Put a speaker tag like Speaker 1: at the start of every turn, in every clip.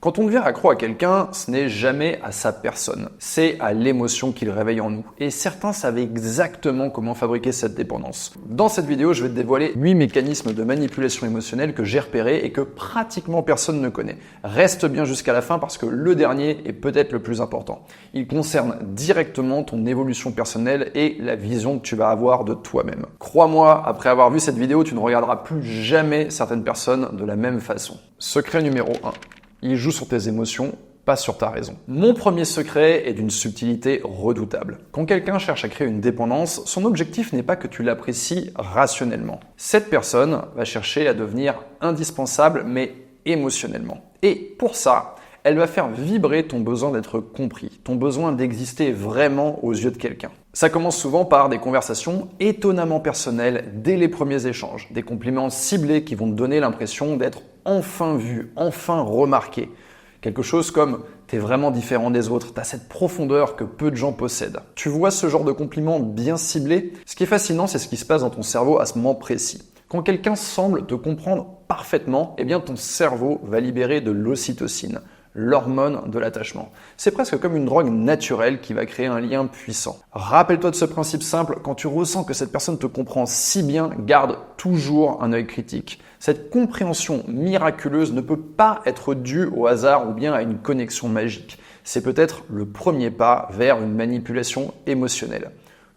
Speaker 1: Quand on devient accro à quelqu'un, ce n'est jamais à sa personne, c'est à l'émotion qu'il réveille en nous. Et certains savent exactement comment fabriquer cette dépendance. Dans cette vidéo, je vais te dévoiler 8 mécanismes de manipulation émotionnelle que j'ai repérés et que pratiquement personne ne connaît. Reste bien jusqu'à la fin parce que le dernier est peut-être le plus important. Il concerne directement ton évolution personnelle et la vision que tu vas avoir de toi-même. Crois-moi, après avoir vu cette vidéo, tu ne regarderas plus jamais certaines personnes de la même façon. Secret numéro 1. Il joue sur tes émotions, pas sur ta raison. Mon premier secret est d'une subtilité redoutable. Quand quelqu'un cherche à créer une dépendance, son objectif n'est pas que tu l'apprécies rationnellement. Cette personne va chercher à devenir indispensable, mais émotionnellement. Et pour ça, elle va faire vibrer ton besoin d'être compris, ton besoin d'exister vraiment aux yeux de quelqu'un. Ça commence souvent par des conversations étonnamment personnelles dès les premiers échanges, des compliments ciblés qui vont te donner l'impression d'être enfin vu, enfin remarqué. Quelque chose comme « t'es vraiment différent des autres, t'as cette profondeur que peu de gens possèdent ». Tu vois ce genre de compliments bien ciblés? Ce qui est fascinant, c'est ce qui se passe dans ton cerveau à ce moment précis. Quand quelqu'un semble te comprendre parfaitement, eh bien ton cerveau va libérer de l'ocytocine, l'hormone de l'attachement. C'est presque comme une drogue naturelle qui va créer un lien puissant. Rappelle-toi de ce principe simple, quand tu ressens que cette personne te comprend si bien, garde toujours un œil critique. Cette compréhension miraculeuse ne peut pas être due au hasard ou bien à une connexion magique. C'est peut-être le premier pas vers une manipulation émotionnelle.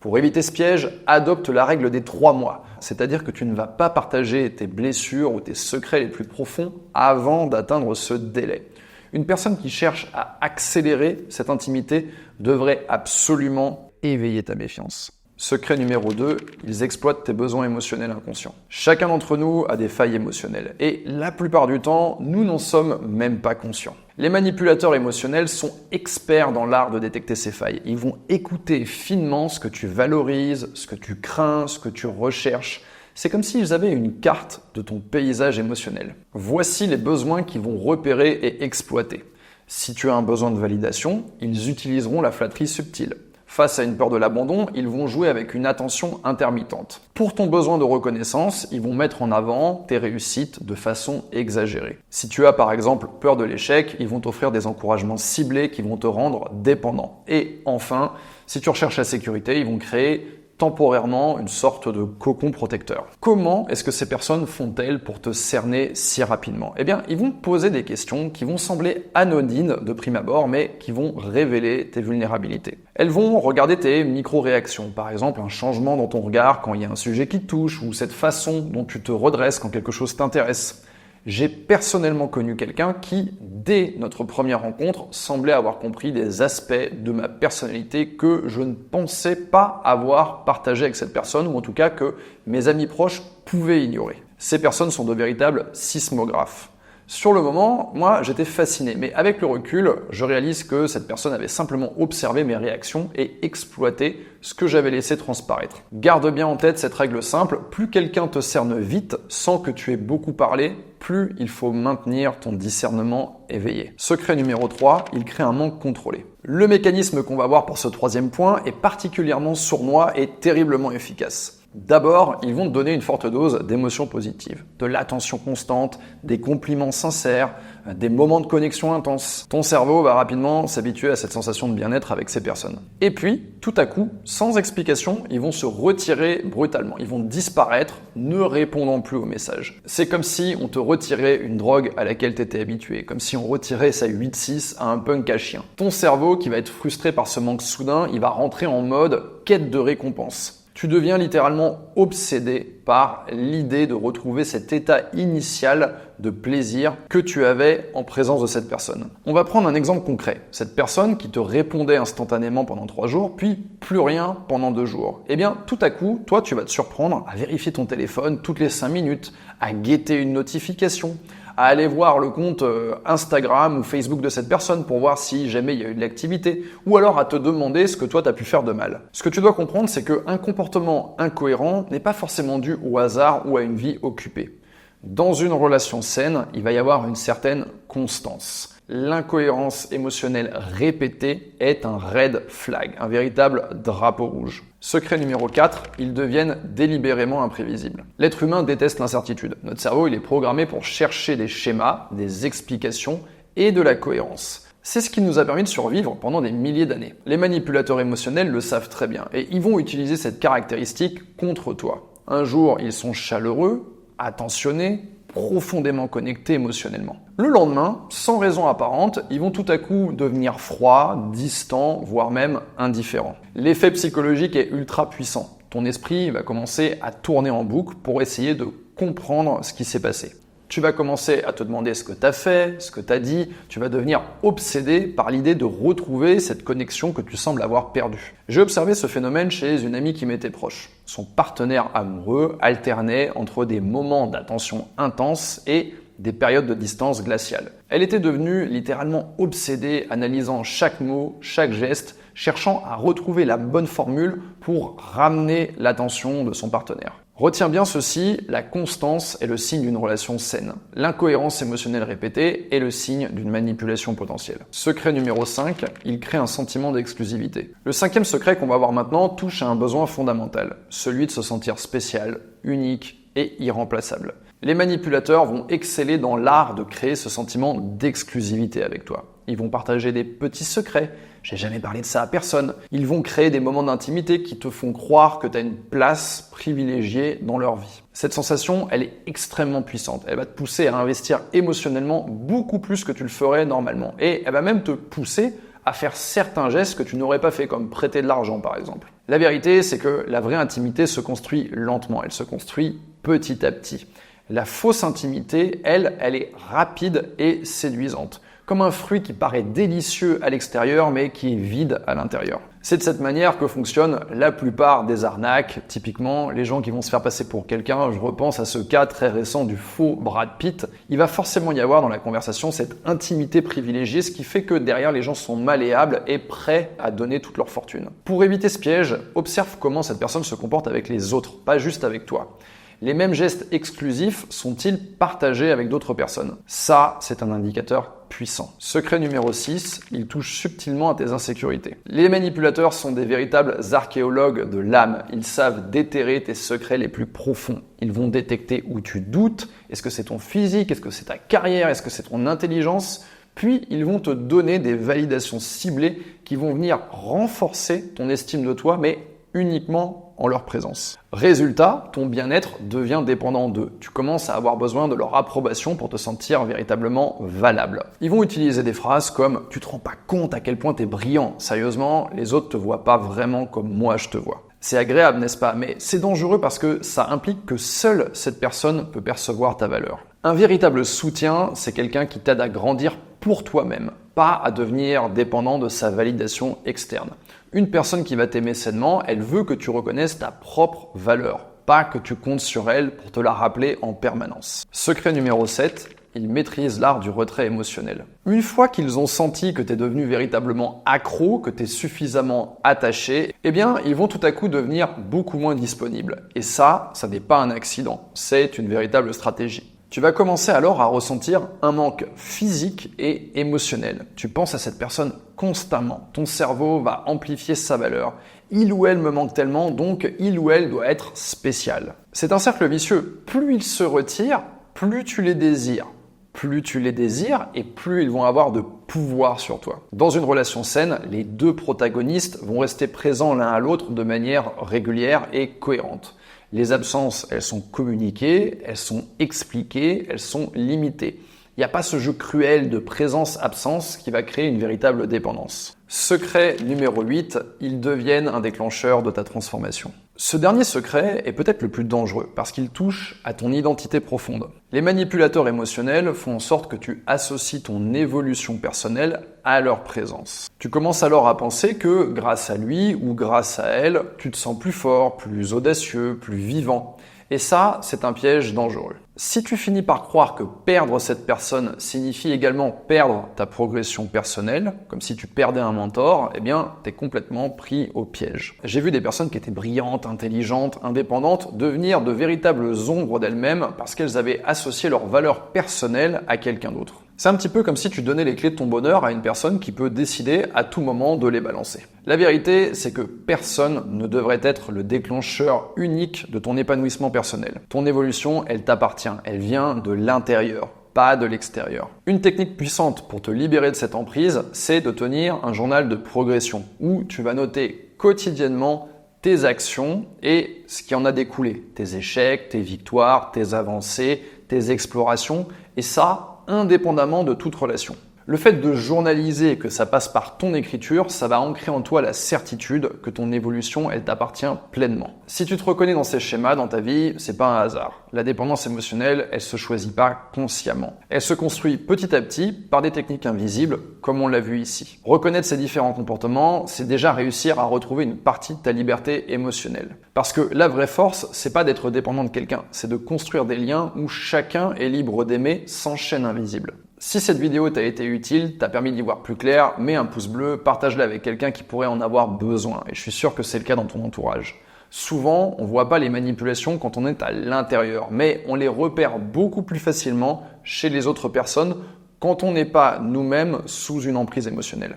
Speaker 1: Pour éviter ce piège, adopte la règle des 3 mois. C'est-à-dire que tu ne vas pas partager tes blessures ou tes secrets les plus profonds avant d'atteindre ce délai. Une personne qui cherche à accélérer cette intimité devrait absolument éveiller ta méfiance. Secret numéro 2, ils exploitent tes besoins émotionnels inconscients. Chacun d'entre nous a des failles émotionnelles et la plupart du temps, nous n'en sommes même pas conscients. Les manipulateurs émotionnels sont experts dans l'art de détecter ces failles. Ils vont écouter finement ce que tu valorises, ce que tu crains, ce que tu recherches. C'est comme s'ils avaient une carte de ton paysage émotionnel. Voici les besoins qu'ils vont repérer et exploiter. Si tu as un besoin de validation, ils utiliseront la flatterie subtile. Face à une peur de l'abandon, ils vont jouer avec une attention intermittente. Pour ton besoin de reconnaissance, ils vont mettre en avant tes réussites de façon exagérée. Si tu as par exemple peur de l'échec, ils vont t'offrir des encouragements ciblés qui vont te rendre dépendant. Et enfin, si tu recherches la sécurité, ils vont créer temporairement une sorte de cocon protecteur. Comment est-ce que ces personnes font-elles pour te cerner si rapidement? Eh bien, ils vont te poser des questions qui vont sembler anodines de prime abord, mais qui vont révéler tes vulnérabilités. Elles vont regarder tes micro-réactions, par exemple un changement dans ton regard quand il y a un sujet qui te touche, ou cette façon dont tu te redresses quand quelque chose t'intéresse. J'ai personnellement connu quelqu'un qui, dès notre première rencontre, semblait avoir compris des aspects de ma personnalité que je ne pensais pas avoir partagé avec cette personne, ou en tout cas que mes amis proches pouvaient ignorer. Ces personnes sont de véritables sismographes. Sur le moment, moi, j'étais fasciné, mais avec le recul, je réalise que cette personne avait simplement observé mes réactions et exploité ce que j'avais laissé transparaître. Garde bien en tête cette règle simple, plus quelqu'un te cerne vite sans que tu aies beaucoup parlé, plus il faut maintenir ton discernement éveillé. Secret numéro 3, il crée un manque contrôlé. Le mécanisme qu'on va voir pour ce troisième point est particulièrement sournois et terriblement efficace. D'abord, ils vont te donner une forte dose d'émotions positives, de l'attention constante, des compliments sincères, des moments de connexion intenses. Ton cerveau va rapidement s'habituer à cette sensation de bien-être avec ces personnes. Et puis, tout à coup, sans explication, ils vont se retirer brutalement. Ils vont disparaître, ne répondant plus aux messages. C'est comme si on te retirait une drogue à laquelle tu étais habitué, comme si on retirait sa 8-6 à un punk à chien. Ton cerveau, qui va être frustré par ce manque soudain, il va rentrer en mode quête de récompense. Tu deviens littéralement obsédé par l'idée de retrouver cet état initial de plaisir que tu avais en présence de cette personne. On va prendre un exemple concret. Cette personne qui te répondait instantanément pendant 3 jours, puis plus rien pendant 2 jours. Eh bien, tout à coup, toi, tu vas te surprendre à vérifier ton téléphone toutes les 5 minutes, à guetter une notification, à aller voir le compte Instagram ou Facebook de cette personne pour voir si jamais il y a eu de l'activité, ou alors à te demander ce que toi tu as pu faire de mal. Ce que tu dois comprendre, c'est qu'un comportement incohérent n'est pas forcément dû au hasard ou à une vie occupée. Dans une relation saine, il va y avoir une certaine constance. L'incohérence émotionnelle répétée est un red flag, un véritable drapeau rouge. Secret numéro 4, ils deviennent délibérément imprévisibles. L'être humain déteste l'incertitude. Notre cerveau, il est programmé pour chercher des schémas, des explications et de la cohérence. C'est ce qui nous a permis de survivre pendant des milliers d'années. Les manipulateurs émotionnels le savent très bien et ils vont utiliser cette caractéristique contre toi. Un jour, ils sont chaleureux, attentionnés, profondément connectés émotionnellement. Le lendemain, sans raison apparente, ils vont tout à coup devenir froids, distants, voire même indifférents. L'effet psychologique est ultra puissant. Ton esprit va commencer à tourner en boucle pour essayer de comprendre ce qui s'est passé. Tu vas commencer à te demander ce que tu as fait, ce que tu as dit. Tu vas devenir obsédé par l'idée de retrouver cette connexion que tu sembles avoir perdue. J'ai observé ce phénomène chez une amie qui m'était proche. Son partenaire amoureux alternait entre des moments d'attention intense et des périodes de distance glaciale. Elle était devenue littéralement obsédée, analysant chaque mot, chaque geste, cherchant à retrouver la bonne formule pour ramener l'attention de son partenaire. Retiens bien ceci, la constance est le signe d'une relation saine. L'incohérence émotionnelle répétée est le signe d'une manipulation potentielle. Secret numéro 5, il crée un sentiment d'exclusivité. Le 5e secret qu'on va voir maintenant touche à un besoin fondamental, celui de se sentir spécial, unique et irremplaçable. Les manipulateurs vont exceller dans l'art de créer ce sentiment d'exclusivité avec toi. Ils vont partager des petits secrets. J'ai jamais parlé de ça à personne. Ils vont créer des moments d'intimité qui te font croire que tu as une place privilégiée dans leur vie. Cette sensation, elle est extrêmement puissante. Elle va te pousser à investir émotionnellement beaucoup plus que tu le ferais normalement. Et elle va même te pousser à faire certains gestes que tu n'aurais pas fait, comme prêter de l'argent par exemple. La vérité, c'est que la vraie intimité se construit lentement. Elle se construit petit à petit. La fausse intimité, elle est rapide et séduisante. Comme un fruit qui paraît délicieux à l'extérieur mais qui est vide à l'intérieur. C'est de cette manière que fonctionnent la plupart des arnaques. Typiquement, les gens qui vont se faire passer pour quelqu'un, je repense à ce cas très récent du faux Brad Pitt. Il va forcément y avoir dans la conversation cette intimité privilégiée, ce qui fait que derrière les gens sont malléables et prêts à donner toute leur fortune. Pour éviter ce piège, observe comment cette personne se comporte avec les autres, pas juste avec toi. Les mêmes gestes exclusifs sont-ils partagés avec d'autres personnes? Ça, c'est un indicateur puissant. Secret numéro 6, il touche subtilement à tes insécurités. Les manipulateurs sont des véritables archéologues de l'âme. Ils savent déterrer tes secrets les plus profonds. Ils vont détecter où tu doutes. Est-ce que c'est ton physique? Est-ce que c'est ta carrière? Est-ce que c'est ton intelligence? Puis, ils vont te donner des validations ciblées qui vont venir renforcer ton estime de toi, mais uniquement en leur présence. Résultat, ton bien-être devient dépendant d'eux. Tu commences à avoir besoin de leur approbation pour te sentir véritablement valable. Ils vont utiliser des phrases comme « Tu te rends pas compte à quel point t'es brillant. Sérieusement, les autres te voient pas vraiment comme moi je te vois. » C'est agréable, n'est-ce pas? Mais c'est dangereux parce que ça implique que seule cette personne peut percevoir ta valeur. Un véritable soutien, c'est quelqu'un qui t'aide à grandir pour toi-même, pas à devenir dépendant de sa validation externe. Une personne qui va t'aimer sainement, elle veut que tu reconnaisses ta propre valeur, pas que tu comptes sur elle pour te la rappeler en permanence. Secret numéro 7, ils maîtrisent l'art du retrait émotionnel. Une fois qu'ils ont senti que tu es devenu véritablement accro, que tu es suffisamment attaché, eh bien, ils vont tout à coup devenir beaucoup moins disponibles. Et ça n'est pas un accident, c'est une véritable stratégie. Tu vas commencer alors à ressentir un manque physique et émotionnel. Tu penses à cette personne constamment. Ton cerveau va amplifier sa valeur. Il ou elle me manque tellement, donc il ou elle doit être spécial. C'est un cercle vicieux. Plus ils se retirent, plus tu les désires. Plus tu les désires et plus ils vont avoir de pouvoir sur toi. Dans une relation saine, les deux protagonistes vont rester présents l'un à l'autre de manière régulière et cohérente. Les absences, elles sont communiquées, elles sont expliquées, elles sont limitées. Il n'y a pas ce jeu cruel de présence-absence qui va créer une véritable dépendance. Secret numéro 8, ils deviennent un déclencheur de ta transformation. Ce dernier secret est peut-être le plus dangereux parce qu'il touche à ton identité profonde. Les manipulateurs émotionnels font en sorte que tu associes ton évolution personnelle à leur présence. Tu commences alors à penser que grâce à lui ou grâce à elle, tu te sens plus fort, plus audacieux, plus vivant. Et ça, c'est un piège dangereux. Si tu finis par croire que perdre cette personne signifie également perdre ta progression personnelle, comme si tu perdais un mentor, eh bien, t'es complètement pris au piège. J'ai vu des personnes qui étaient brillantes, intelligentes, indépendantes, devenir de véritables ombres d'elles-mêmes parce qu'elles avaient associé leur valeur personnelle à quelqu'un d'autre. C'est un petit peu comme si tu donnais les clés de ton bonheur à une personne qui peut décider à tout moment de les balancer. La vérité, c'est que personne ne devrait être le déclencheur unique de ton épanouissement personnel. Ton évolution, elle t'appartient, elle vient de l'intérieur, pas de l'extérieur. Une technique puissante pour te libérer de cette emprise, c'est de tenir un journal de progression où tu vas noter quotidiennement tes actions et ce qui en a découlé, tes échecs, tes victoires, tes avancées, tes explorations, et ça, indépendamment de toute relation. Le fait de journaliser et que ça passe par ton écriture, ça va ancrer en toi la certitude que ton évolution, elle t'appartient pleinement. Si tu te reconnais dans ces schémas dans ta vie, c'est pas un hasard. La dépendance émotionnelle, elle se choisit pas consciemment. Elle se construit petit à petit par des techniques invisibles, comme on l'a vu ici. Reconnaître ces différents comportements, c'est déjà réussir à retrouver une partie de ta liberté émotionnelle. Parce que la vraie force, c'est pas d'être dépendant de quelqu'un, c'est de construire des liens où chacun est libre d'aimer sans chaîne invisible. Si cette vidéo t'a été utile, t'a permis d'y voir plus clair, mets un pouce bleu, partage-la avec quelqu'un qui pourrait en avoir besoin. Et je suis sûr que c'est le cas dans ton entourage. Souvent, on ne voit pas les manipulations quand on est à l'intérieur, mais on les repère beaucoup plus facilement chez les autres personnes quand on n'est pas nous-mêmes sous une emprise émotionnelle.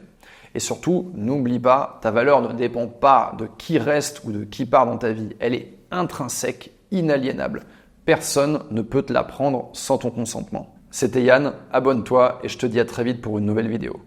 Speaker 1: Et surtout, n'oublie pas, ta valeur ne dépend pas de qui reste ou de qui part dans ta vie. Elle est intrinsèque, inaliénable. Personne ne peut te la prendre sans ton consentement. C'était Yann, abonne-toi et je te dis à très vite pour une nouvelle vidéo.